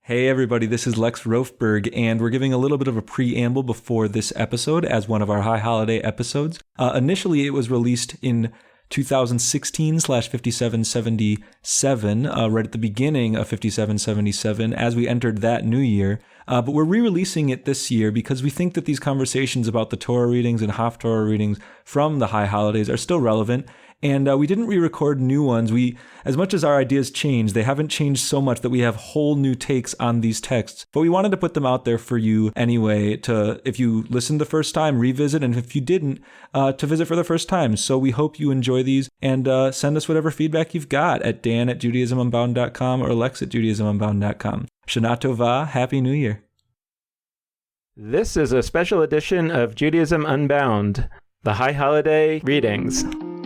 Hey everybody, this is Lex Rofberg, and we're giving a little bit of a preamble before this episode as one of our High Holiday episodes. Initially, it was released in 2016/5777, right at the beginning of 5777 as we entered that new year. But we're re-releasing it this year because we think that these conversations about the Torah readings and Haftarah readings from the High Holidays are still relevant. And we didn't re-record new ones. As much as our ideas changed, they haven't changed so much that we have whole new takes on these texts. But we wanted to put them out there for you anyway, to, if you listened the first time, revisit, and if you didn't, to visit for the first time. So we hope you enjoy these, and send us whatever feedback you've got at dan@judaismunbound.com or lex@judaismunbound.com. Shana Tova, Happy New Year. This is a special edition of Judaism Unbound, the High Holiday Readings.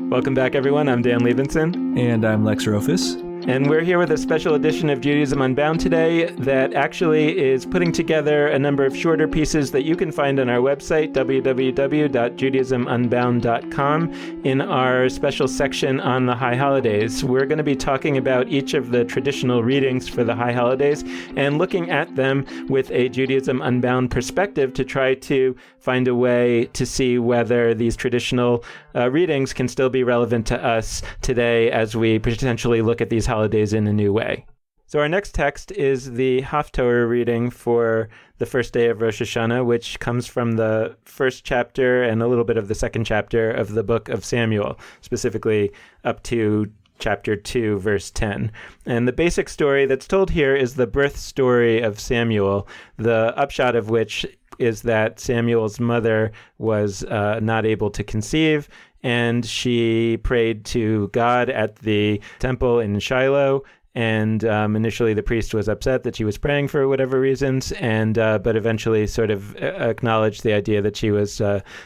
Welcome back, everyone. I'm Dan Levinson. And I'm Lex Rofus. And we're here with a special edition of Judaism Unbound today that actually is putting together a number of shorter pieces that you can find on our website, www.judaismunbound.com, in our special section on the High Holidays. We're going to be talking about each of the traditional readings for the High Holidays and looking at them with a Judaism Unbound perspective to try to find a way to see whether these traditional readings can still be relevant to us today as we potentially look at these holidays in a new way. So our next text is the Haftarah reading for the first day of Rosh Hashanah, which comes from the first chapter and a little bit of the second chapter of the book of Samuel, specifically up to chapter 2, verse 10. And the basic story that's told here is the birth story of Samuel, the upshot of which is that Samuel's mother was not able to conceive, and she prayed to God at the temple in Shiloh. And initially the priest was upset that she was praying for whatever reasons, and but eventually sort of acknowledged the idea that she was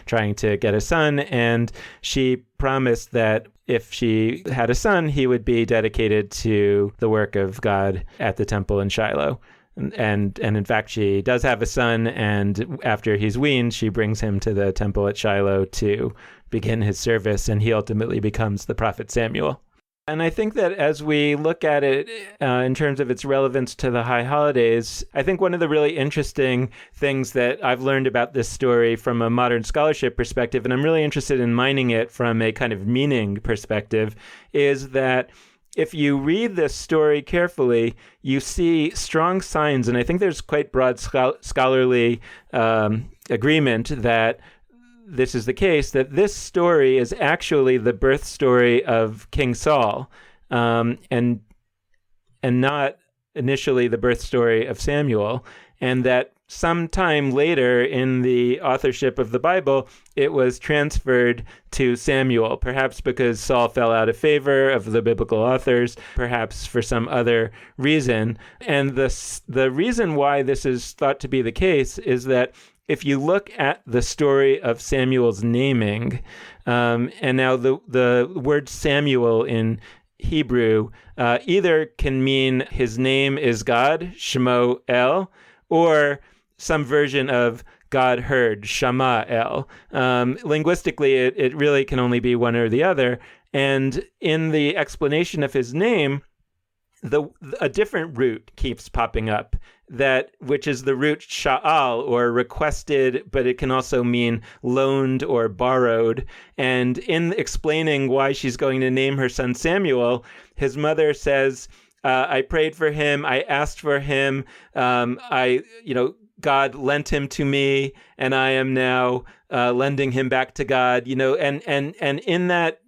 trying to get a son, and she promised that if she had a son, he would be dedicated to the work of God at the temple in Shiloh. And in fact, she does have a son, and after he's weaned, she brings him to the temple at Shiloh to begin his service, and he ultimately becomes the prophet Samuel. And I think that as we look at it in terms of its relevance to the High Holidays, I think one of the really interesting things that I've learned about this story from a modern scholarship perspective, and I'm really interested in mining it from a kind of meaning perspective, is that if you read this story carefully, you see strong signs, and I think there's quite broad scholarly agreement that this is the case, that this story is actually the birth story of King Saul, and not initially the birth story of Samuel, and that sometime later in the authorship of the Bible, it was transferred to Samuel, perhaps because Saul fell out of favor of the biblical authors, perhaps for some other reason. And the reason why this is thought to be the case is that if you look at the story of Samuel's naming, and now the word Samuel in Hebrew either can mean his name is God, Shemo El, or some version of God heard, Shama El. Linguistically, it really can only be one or the other. And in the explanation of his name, a different root keeps popping up, which is the root sha'al, or requested, but it can also mean loaned or borrowed. And in explaining why she's going to name her son Samuel, his mother says, I prayed for him, I asked for him, God lent him to me, and I am now lending him back to God. And in that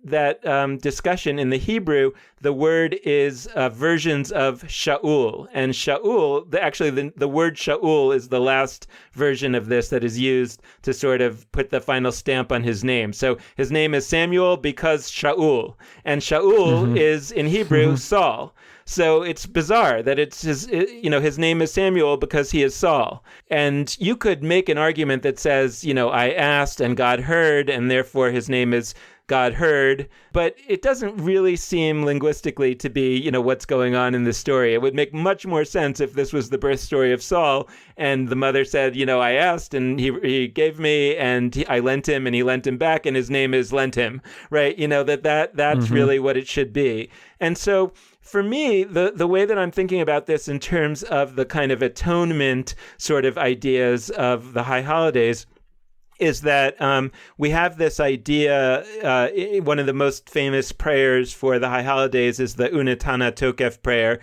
discussion in the Hebrew, the word is versions of Shaul, and Shaul. The word Shaul is the last version of this that is used to sort of put the final stamp on his name. So his name is Samuel because Shaul, and Shaul is in Hebrew Saul. So it's bizarre that it's his name is Samuel because he is Saul. And you could make an argument that says, I asked and God heard, and therefore his name is God heard. But it doesn't really seem linguistically to be, what's going on in this story. It would make much more sense if this was the birth story of Saul, and the mother said, I asked and he gave me, and I lent him and he lent him back, and his name is lent him, right? That's really what it should be. And so for me, the way that I'm thinking about this in terms of the kind of atonement sort of ideas of the high holidays is that we have this idea, one of the most famous prayers for the high holidays is the Unetana Tokef prayer,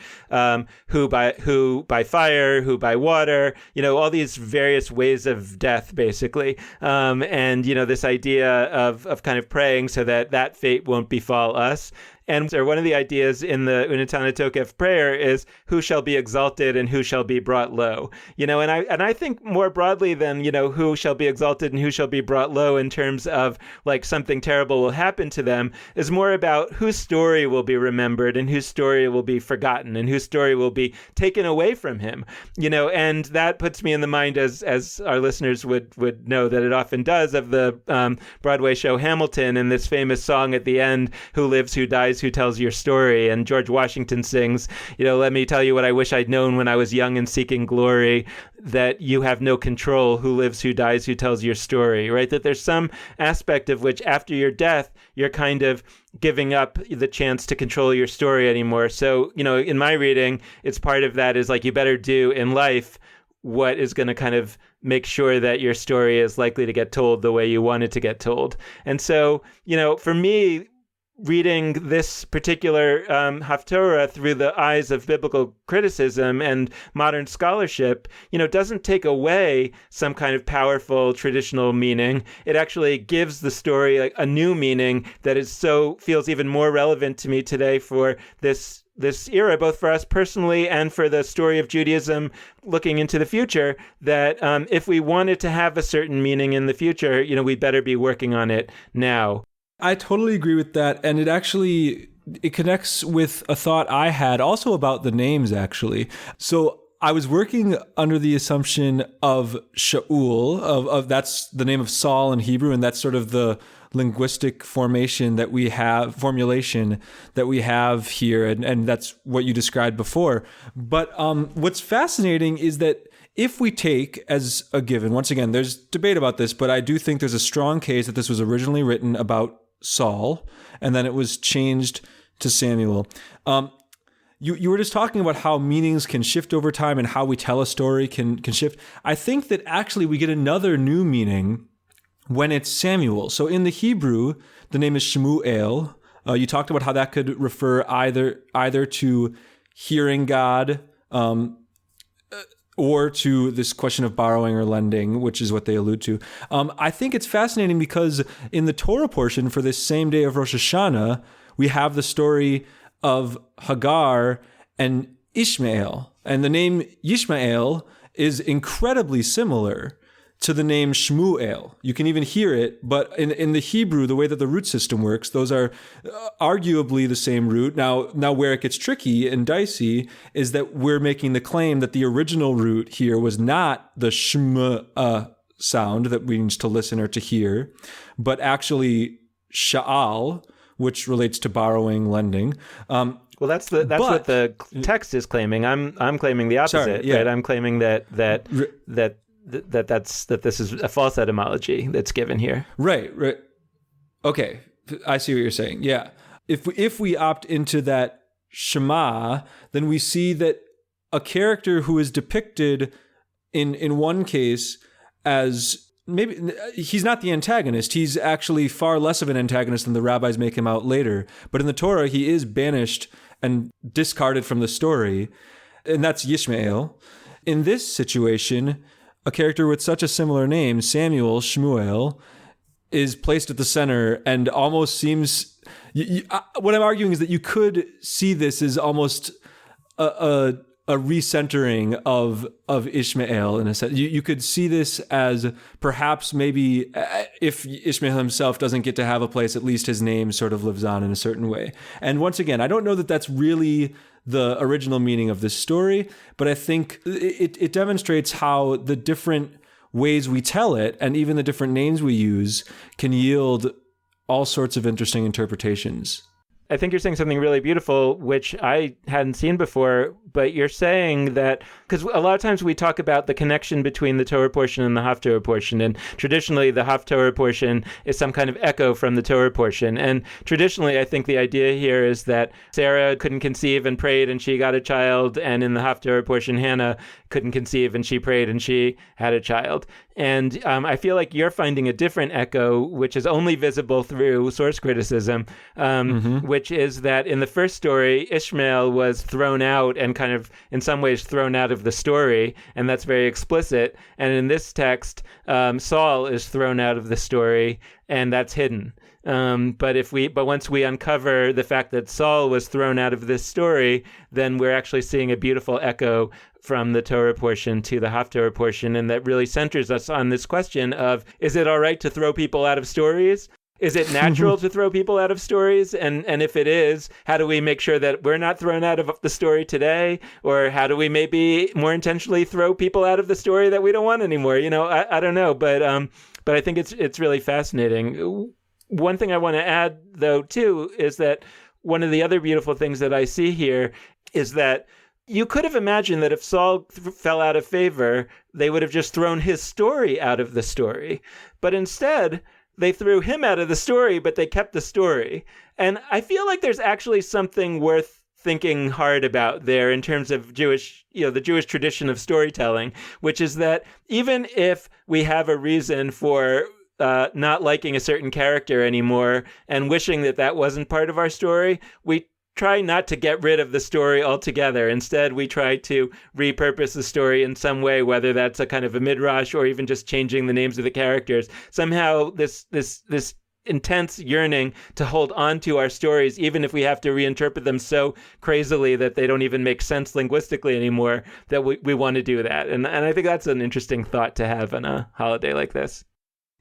who by fire, who by water, all these various ways of death, basically. And, this idea of kind of praying so that fate won't befall us. And one of the ideas in the Unetana Tokef prayer is who shall be exalted and who shall be brought low. And I think more broadly than, who shall be exalted and who shall be brought low in terms of like something terrible will happen to them is more about whose story will be remembered and whose story will be forgotten and whose story will be taken away from him. And that puts me in the mind, as our listeners would know that it often does, of the Broadway show Hamilton and this famous song at the end, who lives, who dies, who tells your story. And George Washington sings, let me tell you what I wish I'd known when I was young and seeking glory, that you have no control, who lives, who dies, who tells your story, right? That there's some aspect of which after your death, you're kind of giving up the chance to control your story anymore. So, in my reading, it's part of that is like, you better do in life what is going to kind of make sure that your story is likely to get told the way you want it to get told. And so, for me, reading this particular Haftarah through the eyes of biblical criticism and modern scholarship, doesn't take away some kind of powerful traditional meaning. It actually gives the story like a new meaning that feels even more relevant to me today for this era, both for us personally and for the story of Judaism looking into the future, that if we wanted to have a certain meaning in the future, we better be working on it now. I totally agree with that. And it connects with a thought I had also about the names, actually. So I was working under the assumption of Shaul, of that's the name of Saul in Hebrew, and that's sort of the linguistic formulation that we have here, and that's what you described before. But what's fascinating is that if we take as a given, once again, there's debate about this, but I do think there's a strong case that this was originally written about Saul, and then it was changed to Samuel. You were just talking about how meanings can shift over time and how we tell a story can shift. I think that actually we get another new meaning when it's Samuel. So in the Hebrew, the name is Shemuel. You talked about how that could refer either to hearing God, or to this question of borrowing or lending, which is what they allude to. I think it's fascinating because in the Torah portion for this same day of Rosh Hashanah, we have the story of Hagar and Ishmael. And the name Yishmael is incredibly similar to the name Shmuel. You can even hear it, but in the Hebrew, the way that the root system works, those are arguably the same root. Now where it gets tricky and dicey is that we're making the claim that the original root here was not the Shm sound that means to listen or to hear, but actually Sha'al, which relates to borrowing, lending. Well, that's what the text is claiming. I'm claiming the opposite. Sorry, yeah. Right? I'm claiming that this is a false etymology that's given here. Right. Okay, I see what you're saying. Yeah. If we opt into that Shema, then we see that a character who is depicted in one case as maybe he's not the antagonist. He's actually far less of an antagonist than the rabbis make him out later. But in the Torah, he is banished and discarded from the story, and that's Yishmael. In this situation, a character with such a similar name, Samuel, Shmuel, is placed at the center and almost seems... what I'm arguing is that you could see this as almost a recentering of Ishmael in a sense. You could see this as perhaps maybe if Ishmael himself doesn't get to have a place, at least his name sort of lives on in a certain way. And once again, I don't know that that's really the original meaning of this story, but I think it demonstrates how the different ways we tell it and even the different names we use can yield all sorts of interesting interpretations. I think you're saying something really beautiful, which I hadn't seen before, but you're saying that, because a lot of times we talk about the connection between the Torah portion and the Haftarah portion, and traditionally the Haftarah portion is some kind of echo from the Torah portion. And traditionally, I think the idea here is that Sarah couldn't conceive and prayed and she got a child, and in the Haftarah portion, Hannah couldn't conceive and she prayed and she had a child. And I feel like you're finding a different echo, which is only visible through source criticism, which is that in the first story, Ishmael was thrown out and kind of, in some ways, thrown out of the story, and that's very explicit. And in this text, Saul is thrown out of the story, and that's hidden. But once we uncover the fact that Saul was thrown out of this story, then we're actually seeing a beautiful echo from the Torah portion to the Haftarah portion, and that really centers us on this question of, is it all right to throw people out of stories? Is it natural to throw people out of stories? And if it is, how do we make sure that we're not thrown out of the story today? Or how do we maybe more intentionally throw people out of the story that we don't want anymore? I don't know, but I think it's really fascinating. One thing I want to add, though, too, is that one of the other beautiful things that I see here is that you could have imagined that if Saul fell out of favor, they would have just thrown his story out of the story. But instead, they threw him out of the story, but they kept the story. And I feel like there's actually something worth thinking hard about there in terms of the Jewish tradition of storytelling, which is that even if we have a reason for not liking a certain character anymore and wishing that wasn't part of our story, we try not to get rid of the story altogether. Instead, we try to repurpose the story in some way, whether that's a kind of a midrash or even just changing the names of the characters. Somehow this intense yearning to hold on to our stories, even if we have to reinterpret them so crazily that they don't even make sense linguistically anymore, that we want to do that. And I think that's an interesting thought to have on a holiday like this.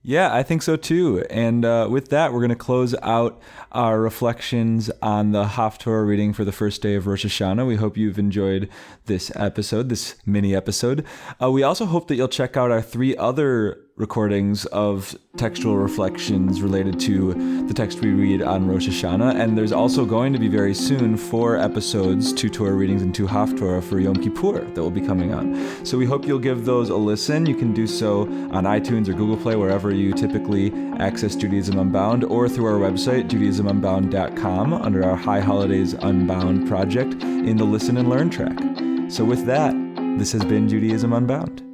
Yeah, I think so too. And with that, we're going to close out our reflections on the Haftarah reading for the first day of Rosh Hashanah. We hope you've enjoyed this episode, this mini episode. We also hope that you'll check out our 3 other recordings of textual reflections related to the text we read on Rosh Hashanah. And there's also going to be very soon 4 episodes, 2 Torah readings and 2 Haftarah for Yom Kippur that will be coming out. So we hope you'll give those a listen. You can do so on iTunes or Google Play, wherever you typically access Judaism Unbound, or through our website, JudaismUnbound.com, under our High Holidays Unbound project in the Listen and Learn track. So with that, this has been Judaism Unbound.